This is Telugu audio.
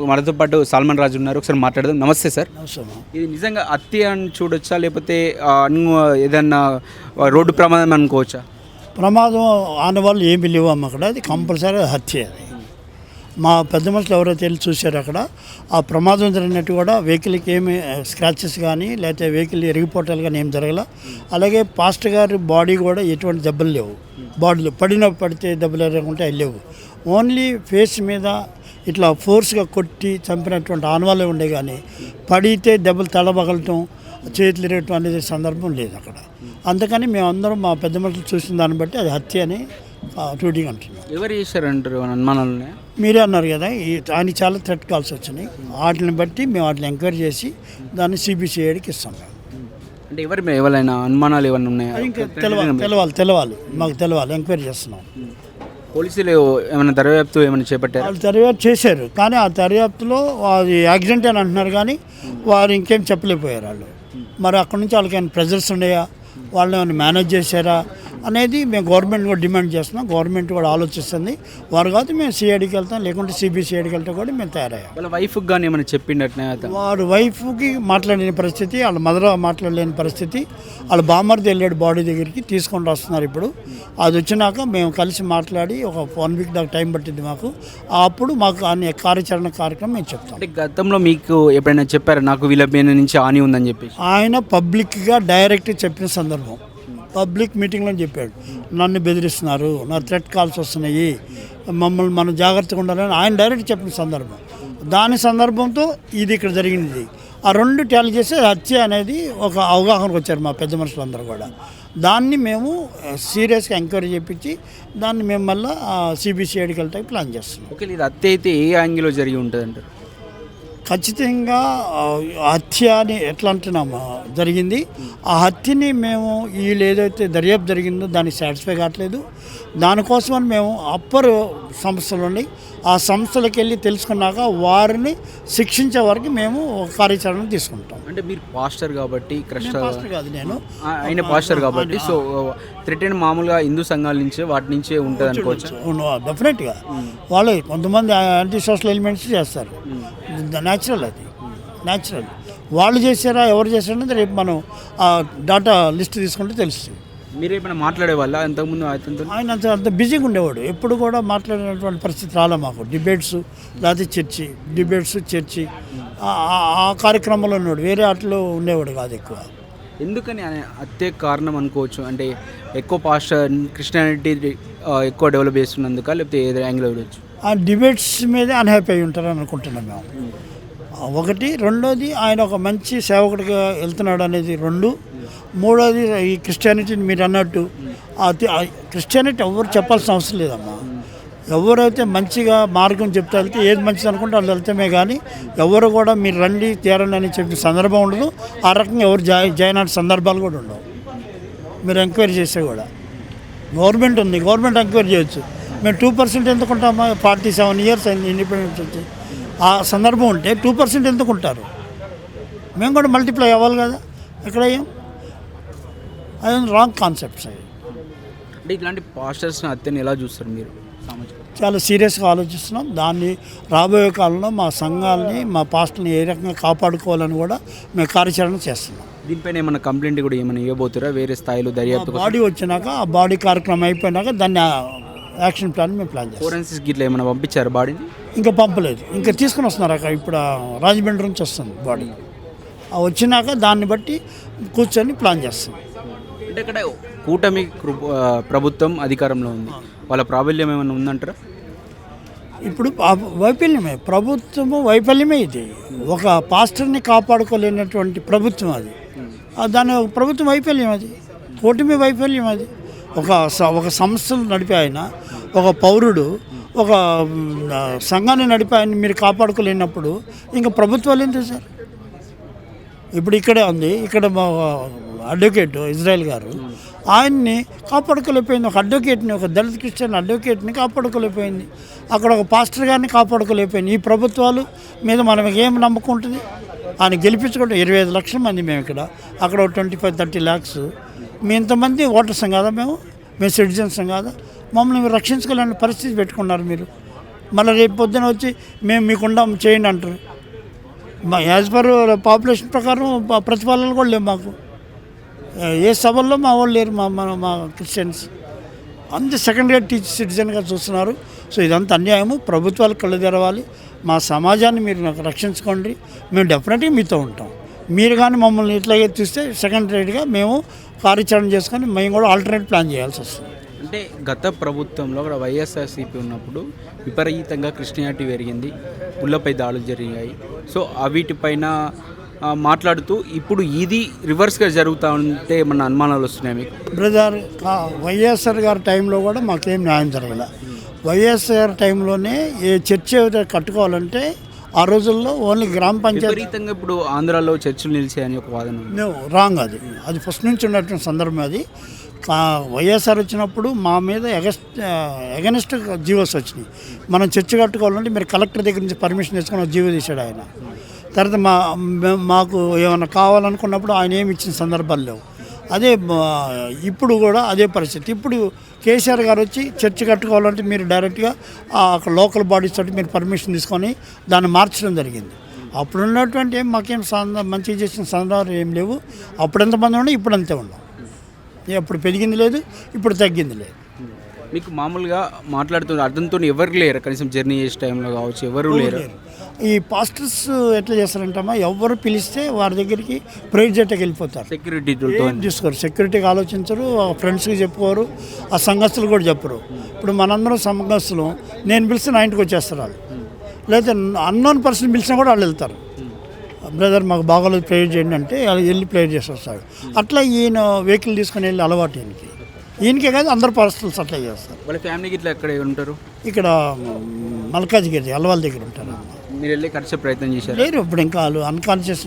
మనతో పాటు సల్మాన్ రాజు ఉన్నారు, ఒకసారి మాట్లాడదాం. నమస్తే సార్. అవసరం ఇది నిజంగా హత్య అని చూడొచ్చా, లేకపోతే ఏదన్నా రోడ్డు ప్రమాదం అనుకోవచ్చా? ప్రమాదం ఆనవాళ్ళు ఏమి లేవు అమ్మ అక్కడ. అది కంపల్సరీ హత్య. అది మా పెద్ద మనుషులు ఎవరైతే వెళ్ళి చూశారో అక్కడ ఆ ప్రమాదం జరిగినట్టు కూడా వెహికల్కి ఏమి స్క్రాచెస్ కానీ లేకపోతే వెహికల్ ఎరిగిపోవటాలు కానీ ఏం జరగల. అలాగే పాస్టర్ గారి బాడీ కూడా ఎటువంటి దెబ్బలు లేవు. బాడీలో పడితే దెబ్బలు లేకుంటే అవి లేవు. ఓన్లీ ఫేస్ మీద ఇట్లా ఫోర్స్గా కొట్టి చంపినటువంటి ఆనవాళ్ళే ఉండే కానీ పడితే దెబ్బలు తడబగలటం చేతులు ఇరగటం అనేది సందర్భం లేదు అక్కడ. అందుకని మేమందరం మా పెద్ద మనుషులు చూసిన దాన్ని బట్టి అది హత్య అని షూటింగ్ అంటున్నాం. ఎవరు చేశారంటారు అనుమానాలని? మీరే అన్నారు కదా, ఆయన చాలా థ్రెట్ కాల్స్ వచ్చినాయి. వాటిని బట్టి మేము వాటిని ఎంక్వైరీ చేసి దాన్ని సిబిసిఐడికి ఇస్తాం. అంటే ఎవరైనా అనుమానాలు ఏమైనా ఉన్నాయా? ఇంకా తెలవాలి మాకు తెలవాలి. ఎంక్వైరీ చేస్తున్నాం. పోలీసులు ఏమైనా దర్యాప్తు ఏమైనా చేపట్టారు? వాళ్ళు దర్యాప్తు చేశారు కానీ ఆ దర్యాప్తులో అది యాక్సిడెంట్ అని అంటున్నారు కానీ వారు ఇంకేం చెప్పలేకపోయారు వాళ్ళు. మరి అక్కడ నుంచి వాళ్ళకి ఏమైనా ప్రెజర్స్ ఉన్నాయా, వాళ్ళని ఏమైనా మేనేజ్ చేశారా అనేది మేము గవర్నమెంట్ కూడా డిమాండ్ చేస్తున్నాం. గవర్నమెంట్ కూడా ఆలోచిస్తుంది. వారు కాదు మేము సిఐడికి వెళ్తాం, లేకుంటే సిబిసిఐడికి వెళ్తే కూడా మేము తయారయ్యాం. వాళ్ళ వైఫ్కి కానీ ఏమైనా చెప్పిండట్నే? వాడు వైఫ్కి మాట్లాడలేని పరిస్థితి, వాళ్ళ మదర్ మాట్లాడలేని పరిస్థితి. వాళ్ళ బామ్మర్ది వెళ్ళాడు బాడీ దగ్గరికి, తీసుకొని వస్తున్నారు ఇప్పుడు. అది వచ్చినాక మేము కలిసి మాట్లాడి ఒక 1 వీక్ దాకా టైం పట్టింది మాకు. అప్పుడు మాకు అన్ని కార్యాచరణ కార్యక్రమం మేము చెప్తాం. అంటే గతంలో మీకు ఎప్పుడైనా చెప్పారా నాకు వీళ్ళ మీద నుంచి హాని ఉందని చెప్పి? ఆయన పబ్లిక్గా డైరెక్ట్ చెప్పిన సందర్భం, పబ్లిక్ మీటింగ్లో చెప్పాడు. నన్ను బెదిరిస్తున్నారు, నా థ్రెట్ కాల్స్ వస్తున్నాయి, మమ్మల్ని మనం జాగ్రత్తగా ఉండాలని ఆయన డైరెక్ట్ చెప్పిన సందర్భం. దాని సందర్భంతో ఇది ఇక్కడ జరిగింది. ఆ రెండు టాలీ చేసి హత్య అనేది ఒక అవగాహనకు వచ్చారు మా పెద్ద మనుషులందరూ కూడా. దాన్ని మేము సీరియస్గా ఎంక్వైరీ చేయించి దాన్ని మేము మళ్ళీ సిబిసిఐడికి వెళ్తే ప్లాన్ చేస్తున్నాం. ఓకే, ఇది హత్య అయితే ఏ యాంగిల్లో జరిగి ఉంటుంది అంటారు? ఖచ్చితంగా హత్య అని ఎట్లా అంటున్నాము జరిగింది. ఆ హత్యని మేము వీళ్ళు ఏదైతే దర్యాప్తు జరిగిందో దానికి సాటిస్ఫై కావట్లేదు. దానికోసమని మేము అప్పర్ సంస్థలు ఉండి ఆ సంస్థలకు వెళ్ళి తెలుసుకున్నాక వారిని శిక్షించే వరకు మేము కార్యాచరణ తీసుకుంటాం. అంటే మీరు పాస్టర్ కాబట్టి పాస్టర్ కాదు, నేను ఆయన పాస్టర్ కాబట్టి సో థ్రెటెన్ మామూలుగా హిందూ సంఘాల నుంచే వాటి నుంచే ఉంటుంది అనుకోవచ్చు. డెఫినెట్గా వాళ్ళు కొంతమంది యాంటీ సోషల్ ఎలిమెంట్స్ చేస్తారు. న్యాచురల్, అది న్యాచురల్. వాళ్ళు చేశారా ఎవరు చేశారనేది రేపు మనం ఆ డాటా లిస్ట్ తీసుకుంటే తెలుస్తుంది. మీరు ఏమైనా మాట్లాడే వాళ్ళ ఇంతకుముందు ఆయన అంత బిజీగా ఉండేవాడు. ఎప్పుడు కూడా మాట్లాడినటువంటి పరిస్థితి రాలే మాకు. డిబేట్స్ లేకపోతే చర్చి ఆ కార్యక్రమంలో ఉన్నాడు. వేరే వాటిలో ఉండేవాడు కాదు ఎక్కువ. ఎందుకని హత్య కారణం అనుకోవచ్చు? అంటే ఎక్కువ పాస్టర్ క్రిస్టియానిటీ ఎక్కువ డెవలప్ చేస్తున్నందుక, లేకపోతే ఏదో యాంగిల్ అవ్వచ్చు? ఆ డిబేట్స్ మీదే అన్హ్యాపీ అయి ఉంటారని అనుకుంటున్నాం మేము. ఒకటి. రెండోది ఆయన ఒక మంచి సేవకుడిగా వెళ్తున్నాడు అనేది 2. మూడోది ఈ క్రిస్టియానిటీని మీరు అన్నట్టు క్రిస్టియానిటీ ఎవరు చెప్పాల్సిన అవసరం లేదమ్మా. ఎవరైతే మంచిగా మార్గం చెప్తే వెళ్తే ఏది మంచిది అనుకుంటే వాళ్ళు వెళ్తామే కానీ ఎవరు కూడా మీరు రండి తీరండి అని చెప్పిన సందర్భం ఉండదు. ఆ రకంగా ఎవరు జాయిన్ అయిన సందర్భాలు కూడా ఉండవు. మీరు ఎంక్వైరీ చేస్తే కూడా గవర్నమెంట్ ఉంది, గవర్నమెంట్ ఎంక్వైరీ చేయొచ్చు. మేము 2% ఎందుకుంటామా? 47 years అయింది ఇండిపెండెన్స్ వచ్చి. ఆ సందర్భం ఉంటే 2% ఎందుకుంటారు? మేము కూడా మల్టిప్లై అవ్వాలి కదా. ఎక్కడ అయ్యాం? అది రాంగ్ కాన్సెప్ట్స్ అవి. అంటే ఇట్లాంటి పాస్టర్స్ని హత్యని ఎలా చూస్తారు మీరు? చాలా సీరియస్గా ఆలోచిస్తున్నాం. దాన్ని రాబోయే కాలంలో మా సంఘాలని మా పాస్టర్ని ఏ రకంగా కాపాడుకోవాలని కూడా మేము కార్యాచరణ చేస్తున్నాం. దీనిపైన ఏమైనా కంప్లైంట్ కూడా ఏమైనా ఇవ్వబోతురా వేరే స్థాయిలో దర్యాప్తు? బాడీ వచ్చినాక ఆ బాడీ కార్యక్రమం అయిపోయినాక దాన్ని యాక్షన్ ప్లాన్ మేము ప్లాన్ చేస్తాం. ఫోరెన్సిక్ గిట్లా ఏమైనా పంపించారు బాడీని? ఇంకా పంపలేదు, ఇంకా తీసుకుని వస్తున్నారు అక్కడ. ఇప్పుడు రాజమండ్రి నుంచి వస్తుంది బాడీ. వచ్చినాక దాన్ని బట్టి కూర్చొని ప్లాన్ చేస్తాం. అంటే ఇక్కడ కూటమి ప్రభుత్వం అధికారంలో ఉంది, వాళ్ళ ప్రాబల్యం ఏమైనా ఉందంటారా? ఇప్పుడు వైఫల్యమే, ప్రభుత్వము వైఫల్యమే. ఇది ఒక పాస్టర్ని కాపాడుకోలేనటువంటి ప్రభుత్వం అది. దాని ప్రభుత్వం వైఫల్యం, అది కూటమి వైఫల్యం. అది ఒక సంస్థలు నడిపే ఆయన, ఒక పౌరుడు, ఒక సంఘాన్ని నడిపే ఆయన మీరు కాపాడుకోలేనప్పుడు ఇంకా ప్రభుత్వాలు ఏం చేశారు? ఇప్పుడు ఇక్కడే ఉంది, ఇక్కడ మా అడ్వకేట్ ఇజ్రాయెల్ గారు ఆయన్ని కాపాడుకోలేకపోయింది. ఒక అడ్వకేట్ని, ఒక దళిత క్రిస్టియన్ అడ్వకేట్ని కాపాడుకోలేకపోయింది. అక్కడ ఒక పాస్టర్ గారిని కాపాడుకోలేకపోయింది. ఈ ప్రభుత్వాలు మీద మనం ఏం నమ్మకం ఉంటుంది? ఆయన గెలిపించుకుంటే 25 లక్షల మంది మేము ఇక్కడ, అక్కడ 25-30 lakhs. మీ ఇంతమంది ఓటర్స్ కాదా? మేము సిటిజన్స్ కాదా? మమ్మల్ని మీరు రక్షించుకోలేని పరిస్థితి పెట్టుకున్నారు మీరు. మళ్ళీ రేపు పొద్దున వచ్చి మేము మీకుండా చేయండి అంటారు. మా యాజ్ పర్ పాపులేషన్ ప్రకారం ప్రతిఫలాలు కూడా లేవు మాకు. ఏ సభల్లో మా వాళ్ళు లేరు, మా క్రిస్టియన్స్ అంతే సెకండ్ రేట్ సిటిజన్గా చూస్తున్నారు. సో ఇదంతా అన్యాయము. ప్రభుత్వాలు కళ్ళు తెరవాలి. మా సమాజాన్ని మీరు నాకు రక్షించుకోండి, మేము డెఫినెట్గా మీతో ఉంటాం. మీరు కానీ మమ్మల్ని ఇట్లాగే చూస్తే సెకండ్ రేట్గా మేము కార్యాచరణ చేసుకొని మేము కూడా ఆల్టర్నేట్ ప్లాన్ చేయాల్సి వస్తుంది. అంటే గత ప్రభుత్వంలో అక్కడ వైఎస్ఆర్సీపీ ఉన్నప్పుడు విపరీతంగా క్రిస్టియానిటీ పెరిగింది, గుళ్ళపై దాడులు జరిగాయి. సో వీటిపైన మాట్లాడుతూ ఇప్పుడు ఇది రివర్స్గా జరుగుతూ ఉంటే ఏమన్నా అనుమానాలు వస్తున్నాయి మీకు? బ్రదర్, వైఎస్ఆర్ గారి టైంలో కూడా మాకేం న్యాయం జరగల. వైఎస్ఆర్ టైంలోనే ఏ చర్చ్ కట్టుకోవాలంటే ఆ రోజుల్లో ఓన్లీ గ్రామ పంచాయతీ. విపరీతంగా ఇప్పుడు ఆంధ్రాలో చర్చలు నిలిచాయని ఒక వాదన ఉంది. రాంగ్. అది ఫస్ట్ నుంచి ఉన్నటువంటి సందర్భం. అది వైఎస్ఆర్ వచ్చినప్పుడు మా మీద ఎగనెస్ట్ జీవోస్ వచ్చినాయి. మనం చర్చ కట్టుకోవాలంటే మీరు కలెక్టర్ దగ్గర నుంచి పర్మిషన్ తీసుకొని జీవో తీశాడు ఆయన. తర్వాత మాకు ఏమైనా కావాలనుకున్నప్పుడు ఆయన ఏమి ఇచ్చిన సందర్భాలు లేవు. అదే ఇప్పుడు కూడా అదే పరిస్థితి. ఇప్పుడు కేసీఆర్ గారు వచ్చి చర్చ్ కట్టుకోవాలంటే మీరు డైరెక్ట్గా అక్కడ లోకల్ బాడీస్ తోటి మీరు పర్మిషన్ తీసుకొని దాన్ని మార్చడం జరిగింది. అప్పుడు ఉన్నటువంటి మాకేం మంచిగా చేసిన సందర్భాలు ఏం లేవు. అప్పుడు ఎంతమంది ఉండే ఇప్పుడు అంతే ఉన్నాం. ఎప్పుడు పెరిగింది లేదు, ఇప్పుడు తగ్గింది లేదు. మీకు మామూలుగా మాట్లాడుతున్న అర్థంతో ఎవరు లేరు, కనీసం జర్నీ చేసే టైంలో కావచ్చు ఎవరు లేరు. ఈ పాస్టర్స్ ఎట్లా చేస్తారంటమ్మా, ఎవరు పిలిస్తే వారి దగ్గరికి ప్రైవేట్ జెట్కి వెళ్ళిపోతారు. సెక్యూరిటీ చూసుకోరు, సెక్యూరిటీకి ఆలోచించరు, ఫ్రెండ్స్కి చెప్పుకోరు, ఆ సంఘస్థులు కూడా చెప్పరు. ఇప్పుడు మనందరం సంఘస్థులు, నేను పిలిస్తే నా ఇంటికి వచ్చేస్తారు వాళ్ళు. లేకపోతే అన్నోన్ పర్సన్ పిలిచినా కూడా వాళ్ళు వెళ్తారు. బ్రదర్ మాకు బాగోలేదు ప్రేయర్ చేయండి అంటే వెళ్ళి ప్రేయర్ చేసి వస్తాడు. అట్లా ఈయన వెహికల్ తీసుకొని వెళ్ళి అలవాటు ఈయనకే కాదు అందరు పరిస్థితులు అట్లా చేస్తారు. వాళ్ళ ఫ్యామిలీకి ఇట్లా ఎక్కడ ఉంటారు? ఇక్కడ మల్కాజ్గిరి అల్లవాళ్ళ దగ్గర ఉంటారు. మీరు వెళ్ళి కలిసే ప్రయత్నం చేశారు? లేరు ఇప్పుడు ఇంకా వాళ్ళు అన్కాన్షియస్